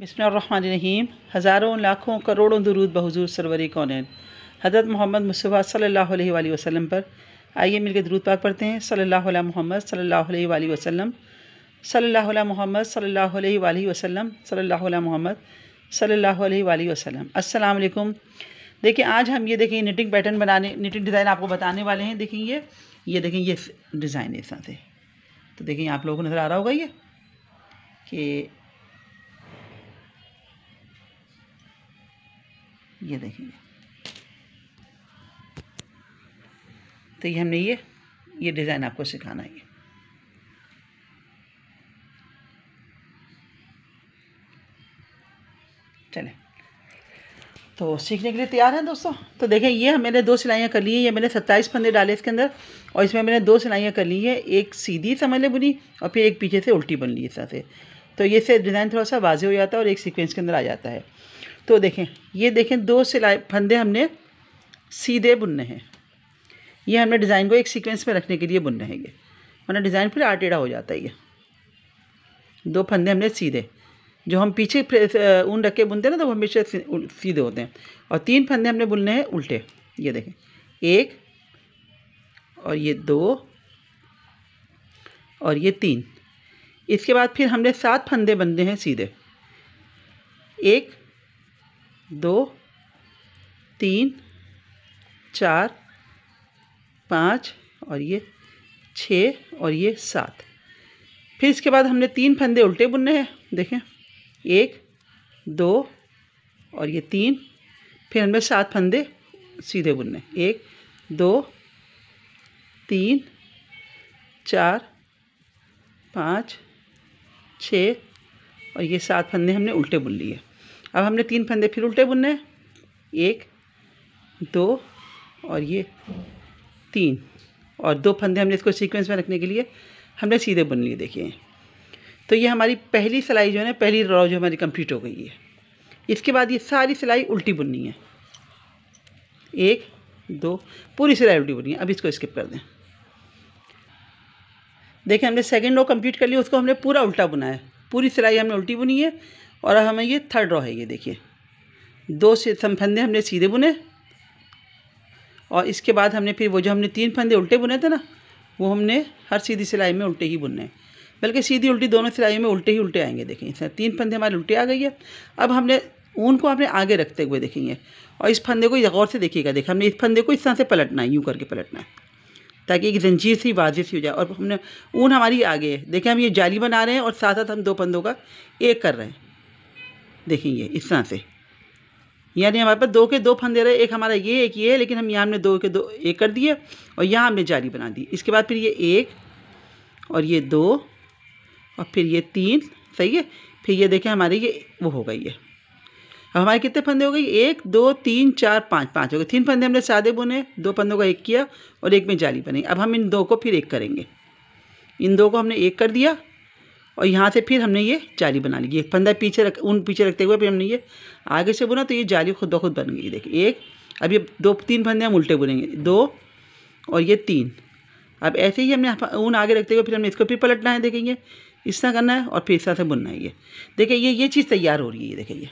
बिस्मिल्लाहिर्रहमानिर्रहीम। हज़ारों लाखों करोड़ों दुरूद बहुज़ूर सरवरी कौनैन हज़रत मोहम्मद मुस्तफ़ा सल्लल्लाहु अलैहि वसल्लम पर। आइए मिलकर दुरूद पाक पढ़ते हैं। सल्लल्लाहु अलैहि मोहम्मद सल्लल्लाहु अलैहि वसल्लम, सल्लल्लाहु अलैहि मोहम्मद सल्लल्लाहु अलैहि वसल्लम, सल्लल्लाहु अलैहि मोहम्मद सल्लल्लाहु अलैहि वसल्लम। अस्सलाम वालेकुम। देखिए आज हम ये देखिए निटिंग पैटर्न बनाने, निटिंग डिज़ाइन आपको बताने वाले हैं। देखिए ये देखें, ये डिज़ाइन है इस तरह से। तो देखिए आप लोगों को नज़र आ रहा होगा ये कि ये देखिए, तो ये हमने ये डिज़ाइन आपको सिखाना है। चलें, तो सीखने के लिए तैयार हैं दोस्तों। तो देखें ये मैंने 2 सिलाइयाँ कर ली हैं। ये मैंने 27 फंदे डाले इसके अंदर, और इसमें मैंने 2 सिलाइयाँ कर ली हैं। एक सीधी समझ ले बुनी और फिर एक पीछे से उल्टी बन ली इस तरह से। तो ये से डिज़ाइन थोड़ा सा वाज़ेह हो जाता है और एक सीक्वेंस के अंदर आ जाता है। तो देखें ये देखें 2 सिलाई फंदे हमने सीधे बुनने हैं। ये हमने डिज़ाइन को एक सीक्वेंस में रखने के लिए बुनने हैं ये, वरना डिज़ाइन फिर आटेढ़ा हो जाता है। ये 2 फंदे हमने सीधे, जो हम पीछे ऊन रख के बुनते हैं ना, तो वो हमेशा सीधे होते हैं। और 3 फंदे हमने बुनने हैं उल्टे। ये देखें, 1 और ये 2 और ये 3। इसके बाद फिर हमने 7 फंदे बनने हैं सीधे। 1 2 3 4 5 और ये 6 और ये 7। फिर इसके बाद हमने 3 फंदे उल्टे बुनने हैं। देखें 1 2 और ये 3। फिर हमने 7 फंदे सीधे बुनने, 1 2 3 4 5 6 और ये 7 फंदे हमने उल्टे बुन लिए। अब हमने 3 फंदे फिर उल्टे बुनने हैं, 1 2 और ये 3, और 2 फंदे हमने इसको सीक्वेंस में रखने के लिए हमने सीधे बुन लिए। देखिए तो ये हमारी पहली सिलाई जो है ना, पहली रो जो हमारी कंप्लीट हो गई है। इसके बाद ये सारी सिलाई उल्टी बुननी है, 1 2 पूरी सिलाई उल्टी बुननी है। अब इसको स्किप कर दें। देखिए हमने सेकंड रो कंप्लीट कर ली, उसको हमने पूरा उल्टा बुना है। पूरी सिलाई हमने उल्टी बुनी है। और अब हमें ये थर्ड रो है। ये देखिए 2 से फंदे हमने सीधे बुने, और इसके बाद हमने फिर वो जो हमने 3 फंदे उल्टे बुने थे ना, वो हमने हर सीधी सिलाई में उल्टे ही बुनने हैं। बल्कि सीधी उल्टी दोनों सिलाई में उल्टे ही उल्टे आएंगे। देखें इसमें 3 फंदे हमारे उल्टे आ गई है। अब हमने ऊन को अपने आगे रखते हुए देखेंगे, और इस फंदे को गौर से देखिएगा। देखिए हमने इस फंदे को इस तरह से पलटना है, यूँ करके पलटना है, ताकि एक जंजीर सी वाज़ेह सी हो जाए। और हमने ऊन हमारी आगे है। देखें हम ये जाली बना रहे हैं और साथ साथ हम 2 फंदों का एक कर रहे हैं। देखेंगे इस तरह से, यानी हमारे पास 2 के 2 फंदे रहे, एक हमारा ये एक ये है, लेकिन हम यहाँ हमने 2 के 2 एक कर दिए और यहाँ हमने जाली बना दी। इसके बाद फिर ये 1 और ये 2 और फिर ये 3, सही है। फिर ये देखें हमारे ये वो हो गई है। अब हमारे कितने फंदे हो गई, 1 2 3 4 5, 5 हो गए। 3 फंदे हमने सादे बुने, 2 फंदों का एक किया और एक में जाली बनी। अब हम इन 2 को फिर एक करेंगे। इन 2 को हमने एक कर दिया और यहाँ से फिर हमने ये जाली बना ली। एक फंदा पीछे ऊन पीछे रखते हुए फिर हमने ये आगे से बुना, तो ये जाली खुद ब खुद बन गई। देखिए 1, अब ये 2 3 फंदे हम उल्टे बुनेंगे, 2 और ये 3। अब ऐसे ही हमने ऊन आगे रखते हुए फिर हमने इसको फिर पलटना है। देखेंगे इस तरह करना है और फिर इस तरह से बुनना है। ये देखिए ये चीज़ तैयार हो रही है। देखिए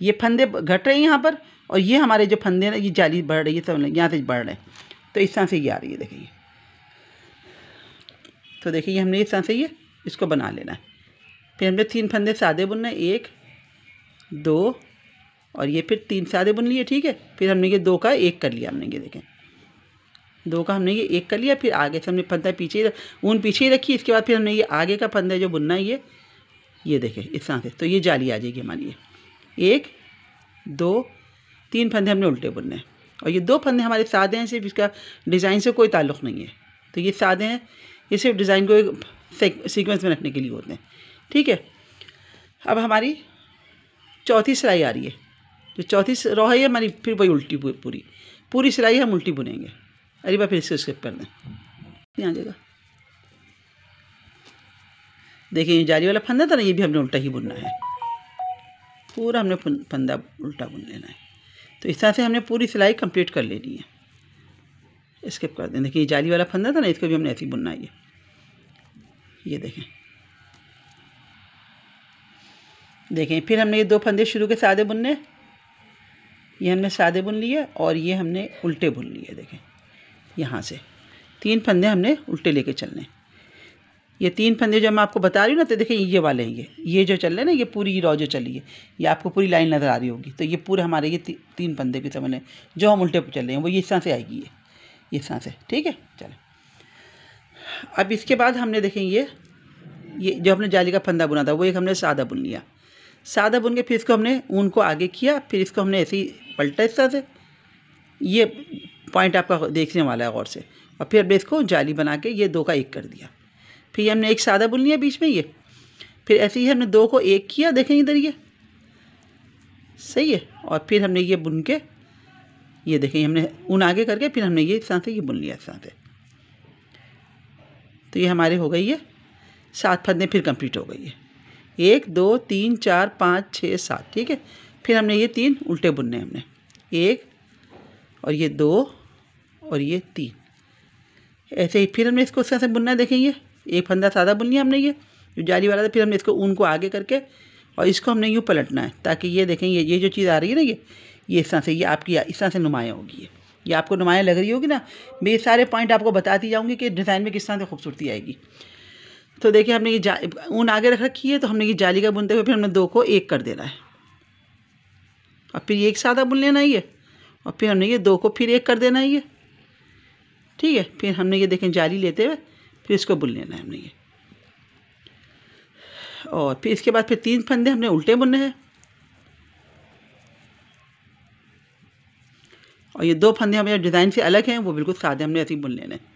ये फंदे घट रहे हैं यहाँ पर, और ये हमारे जो फंदे हैं ये जाली बढ़ रही है, सब यहाँ से बढ़ रहे हैं। तो इस तरह से ये आ रही है। देखिए तो देखिए हमने इस तरह से ये इसको बना लेना है। फिर हमने 3 फंदे सादे बुनना है, 1 2 और ये फिर 3 सादे बुन लिए, ठीक है। फिर हमने ये 2 का एक कर लिया। हमने ये देखें 2 का हमने ये एक कर लिया। फिर आगे से हमने फंदा पीछे ऊन पीछे ही रखी। इसके बाद फिर हमने ये आगे का फंदा जो बुनना है ये देखें इस तरह से, तो ये जाली आ जाएगी हमारी। 1 2 3 फंदे हमने उल्टे बुनने हैं, और ये 2 फंदे हमारे सादे हैं, सिर्फ इसका डिज़ाइन से कोई ताल्लुक़ नहीं है। तो ये सादे हैं, ये सिर्फ डिज़ाइन को एक सीक्वेंस में रखने के लिए होते हैं, ठीक है। अब हमारी चौथी सिलाई आ रही है। जो चौथी रो है हमारी, फिर वही उल्टी पूरी सिलाई हम उल्टी बुनेंगे। अरे बार फिर इसको स्किप कर दें, यहाँ आ जाएगा। देखिए ये जाली वाला फंदा था ना, ये भी हमने उल्टा ही बुनना है। पूरा हमने फंदा उल्टा बुन लेना है। तो इस तरह से हमने पूरी सिलाई कंप्लीट कर लेनी है। स्किप कर दें। देखिए ये जाली वाला फंदा था ना, इसको भी हमने ऐसे ही बुनना है। ये देखें देखें फिर हमने ये 2 फंदे शुरू के सादे बुनने, ये हमने सादे बुन लिए और ये हमने उल्टे बुन लिए। देखें यहाँ से 3 फंदे हमने उल्टे लेके चलने। ये 3 फंदे जो मैं आपको बता रही हूँ ना, तो देखिए ये वाले हैं, ये जो चल रहे हैं ना, ये पूरी रॉ जो चली है, ये आपको पूरी लाइन नज़र आ रही होगी। तो ये पूरे हमारे ये 3 फंदे की समझ लें जो हम उल्टे पर चल रहे हैं वो ये इस तरह से आएगी, ये इस तरह से। ठीक है, चलें। अब इसके बाद हमने देखें ये जो हमने जाली का फंदा बुना था वो एक हमने सादा बुन लिया। सादा बुन के फिर इसको हमने ऊन को आगे किया, फिर इसको हमने ऐसे ही पलटा इस तरह से। ये पॉइंट आपका देखने वाला है गौर से। और फिर हमने इसको जाली बना के ये 2 का 1 कर दिया। फिर हमने एक सादा बुन लिया बीच में ये, फिर ऐसे ही हमने 2 को 1 किया। देखें इधर ये सही है। और फिर हमने ये बुन के ये देखें हमने ऊन आगे करके फिर हमने ये इस तरह से ये बुन लिया इस तरह से। तो ये हमारे हो गई है 7 फंदे फिर कंप्लीट हो गई है। 1 2 3 4 5 6 7। ठीक है, फिर हमने ये 3 उल्टे बुनने हमने, 1 और ये 2 और ये 3। ऐसे ही फिर हमने इसको इस तरह से बुनना है। देखें ये एक फंदा सादा बुन लिया हमने ये जो जाली वाला था। फिर हमने इसको ऊन को आगे करके और इसको हमने यूँ पलटना है ताकि ये देखें ये जो चीज़ आ रही है ना ये इस तरह से, ये आपकी इस तरह से नुमायाँ होगी। ये आपको नुमायाँ लग रही होगी ना। मैं ये सारे पॉइंट आपको बताती जाऊँगी कि डिज़ाइन में किस तरह से खूबसूरती आएगी। तो देखिए हमने ये ऊन आगे रख रखी है, तो हमने ये जाली का बुनते हुए फिर हमने 2 को 1 कर देना है और फिर ये एक सादा बुन लेना है ये, और फिर हमने ये 2 को फिर 1 कर देना है ये। ठीक है, फिर हमने ये देखें जाली लेते हुए फिर इसको बुन लेना है हमने ये। और फिर इसके बाद फिर 3 फंदे हमने उल्टे बुनने हैं और ये 2 फंदे हमें डिज़ाइन से अलग हैं वो बिल्कुल सादे हमने ऐसे ही बुन लेने हैं।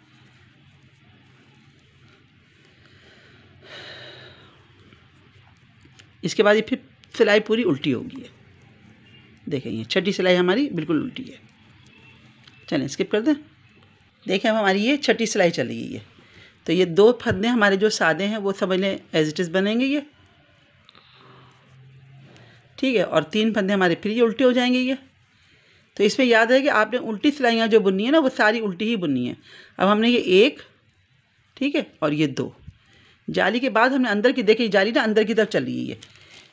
इसके बाद ये फिर सिलाई पूरी उल्टी होगी। देखें ये 6ठी सिलाई हमारी बिल्कुल उल्टी है। चलें स्किप कर दें। देखें अब हमारी ये 6ठी सिलाई चल रही है। तो ये 2 फंदे हमारे जो सादे हैं वो समझ लें एज इट इज़ बनेंगे ये। ठीक है, और 3 फंदे हमारे फिर ये उल्टे हो जाएंगे ये। तो इसमें याद है कि आपने उल्टी सिलाइयाँ जो बुननी है ना वो सारी उल्टी ही बुननी है। अब हमने ये 1, ठीक है, और ये 2 जाली के बाद हमने अंदर की, देखिए जाली ना अंदर की तरफ चल रही है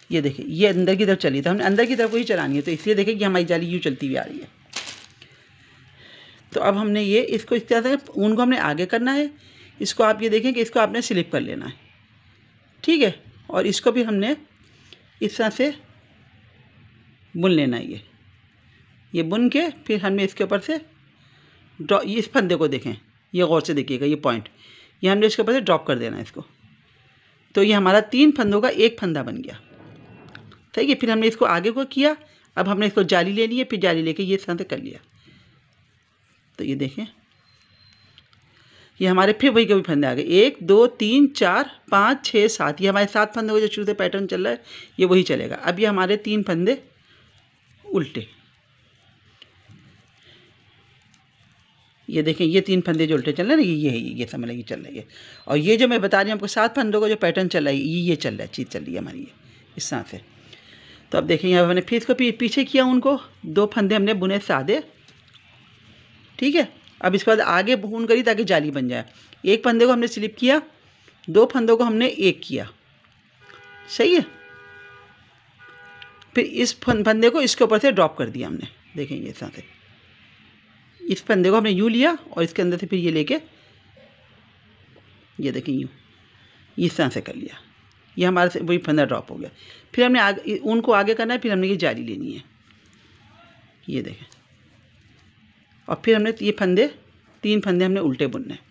ये देखिए ये अंदर की तरफ चली, तो हमने अंदर की तरफ को ही चलानी है। तो इसलिए देखिए कि हमारी जाली यूँ चलती हुई आ रही है। तो अब हमने ये इसको इस तरह से ऊन को हमने आगे करना है। इसको आप ये देखें कि इसको आपने स्लिप कर लेना है। ठीक है, और इसको भी हमने इस तरह से बुन लेना है ये बुन के फिर हमने इसके ऊपर से इस फंदे को देखें, ये गौर से देखिएगा ये पॉइंट, ये हमने इसके ऊपर से ड्रॉप कर देना है इसको। तो ये हमारा 3 फंदों का 1 फंदा बन गया। ठीक है, फिर हमने इसको आगे को किया। अब हमने इसको जाली लेनी है, फिर जाली लेके ये इस तरह से कर लिया। तो ये देखें ये हमारे फिर वही के भी फंदे आ गए, 1 2 3 4 5 6 7। ये हमारे 7 फंदों का जो शुरू से पैटर्न चल रहा है ये वही चलेगा। अब ये हमारे 3 फंदे उल्टे, ये देखें ये 3 फंदे जो उल्टे चल रहे हैं ना ये समझ लगी चल रही है। और ये जो मैं बता रही हूँ आपको 7 फंदों का जो पैटर्न चल रहा है ये चल रहा है, चीज़ चल रही है हमारी ये इस तरह से। तो अब देखें यहाँ मैंने फिर इसको पीछे किया, उनको 2 फंदे हमने बुने सादे। ठीक है, अब इसके बाद आगे बुन करी ताकि जाली बन जाए। 1 फंदे को हमने स्लिप किया, 2 फंदों को हमने 1 किया। सही है, फिर इस फंदे को इसके ऊपर से ड्रॉप कर दिया हमने। देखें ये इस तरह से इस फंदे को हमने यूँ लिया और इसके अंदर से फिर ये लेके ये देखें यूँ इस तरह से कर लिया। ये हमारे से वही फंदा ड्रॉप हो गया। फिर हमने आगे ऊन को आगे करना है, फिर हमने ये जाली लेनी है ये देखें। और फिर हमने ये 3 फंदे हमने उल्टे बुनने हैं।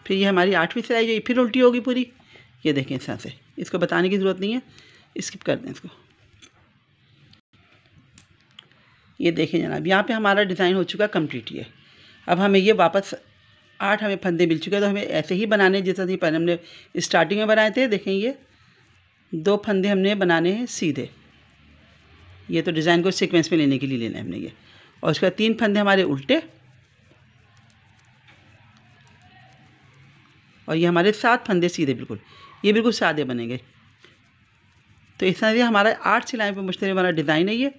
फिर ये हमारी 8वीं सिलाई जो फिर उल्टी होगी पूरी। ये देखें इस तरह से, इसको बताने की ज़रूरत नहीं है, स्किप कर दें इसको। ये देखें जनाब यहाँ पे हमारा डिज़ाइन हो चुका कंप्लीट। ये अब हमें ये वापस 8 हमें फंदे मिल चुके हैं, तो हमें ऐसे ही बनाने जैसा कि पहले हमने स्टार्टिंग में बनाए थे। देखें ये 2 फंदे हमने बनाने हैं सीधे, ये तो डिज़ाइन को सीक्वेंस में लेने के लिए लेना है हमने ये। और उसके बाद 3 फंदे हमारे उल्टे और ये हमारे 7 फंदे सीधे, बिल्कुल ये बिल्कुल सादे बनेंगे। तो इस तरह से हमारा 8 सिलाई पर मुश्तमिल हमारा डिज़ाइन है ये।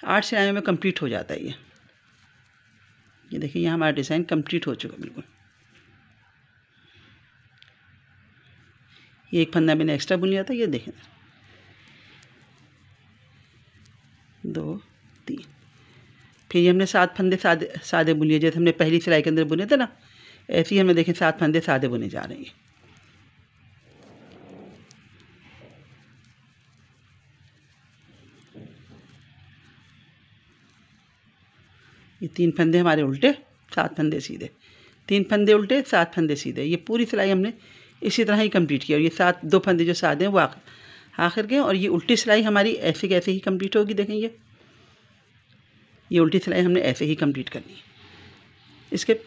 8 सिलाइयों में कंप्लीट हो जाता है ये देखिए, यहाँ हमारा डिज़ाइन कंप्लीट हो चुका बिल्कुल। ये एक फंदा मैंने एक्स्ट्रा बुन लिया था, ये देखें 2 3। फिर ये हमने 7 फंदे सादे बुन लिए, जैसे हमने पहली सिलाई के अंदर बुने थे ना, ऐसे ही हमें देखें 7 फंदे सादे बुने जा रहे हैं। ये 3 फंदे हमारे उल्टे, 7 फंदे सीधे, 3 फंदे उल्टे, 7 फंदे सीधे। ये पूरी सिलाई हमने इसी तरह ही कंप्लीट किया। और ये 2 फंदे जो सादे हैं वो आखिर के, और ये उल्टी सिलाई हमारी ऐसे कैसे ही कंप्लीट होगी। देखेंगे ये उल्टी सिलाई हमने ऐसे ही कंप्लीट करनी है। इसके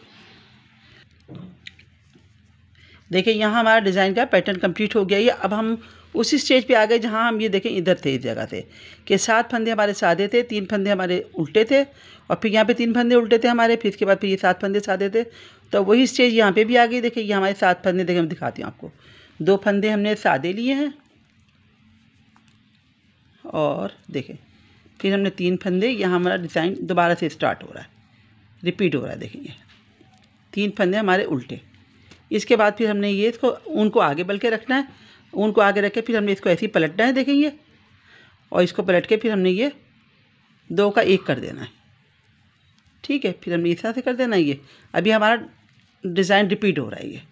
देखिए यहाँ हमारा डिज़ाइन का पैटर्न कंप्लीट हो गया। ये अब हम उसी स्टेज पे आ गए जहाँ हम ये देखें इधर थे, इस जगह थे कि 7 फंदे हमारे सादे थे, 3 फंदे हमारे उल्टे थे, और फिर यहाँ पे 3 फंदे उल्टे थे हमारे, फिर इसके बाद फिर ये 7 फंदे सादे थे। तो वही स्टेज यहाँ पे भी आ गई। देखिए ये हमारे 7 फंदे, देखिए मैं दिखाती हूँ आपको। 2 फंदे हमने सादे लिए हैं, और देखें फिर हमने 3 फंदे, यहाँ हमारा डिज़ाइन दोबारा से स्टार्ट हो रहा है, रिपीट हो रहा है। देखेंगे 3 फंदे हमारे उल्टे। इसके बाद फिर हमने ये इसको ऊन को आगे बल के रखना है, ऊन को आगे रख के फिर हमने इसको ऐसे ही पलटना है। देखेंगे, और इसको पलट के फिर हमने ये 2 का 1 कर देना है। ठीक है, फिर हमने इस तरह से कर देना है। ये अभी हमारा डिज़ाइन रिपीट हो रहा है। ये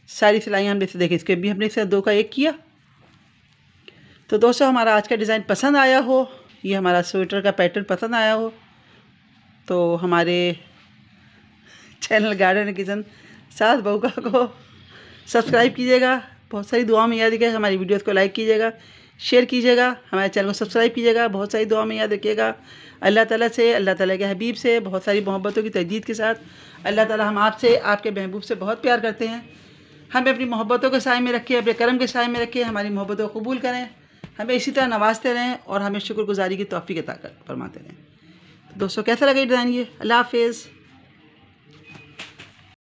सारी सिलाइयाँ हमने से देखें, इसके भी हमने इसे 2 का 1 किया। तो दोस्तों हमारा आज का डिज़ाइन पसंद आया हो, ये हमारा स्वेटर का पैटर्न पसंद आया हो, तो हमारे चैनल गार्डन किचन सास बहू का को सब्सक्राइब कीजिएगा। बहुत सारी दुआ में याद रखिएगा। हमारी वीडियोस को लाइक कीजिएगा, शेयर कीजिएगा, हमारे चैनल को सब्सक्राइब कीजिएगा। बहुत सारी दुआ में याद रखिएगा। अल्लाह ताला से, अल्लाह ताला के हबीब से बहुत सारी मोहब्बतों की तजदीद के साथ, अल्लाह ताला हम आपसे, आपके महबूब से बहुत प्यार करते हैं। हमें अपनी मोहब्बतों के साए में रखें, अपने करम के साए में रखें, हमारी मोहब्बतों को कबूल करें, हमें इसी तरह नवाजते रहें, और हमें शुक्रगुजारी की तौफीक अता फरमाते रहें। दोस्तों कैसा लगा डिज़ाइन ये? अल्लाह हाफ़िज़।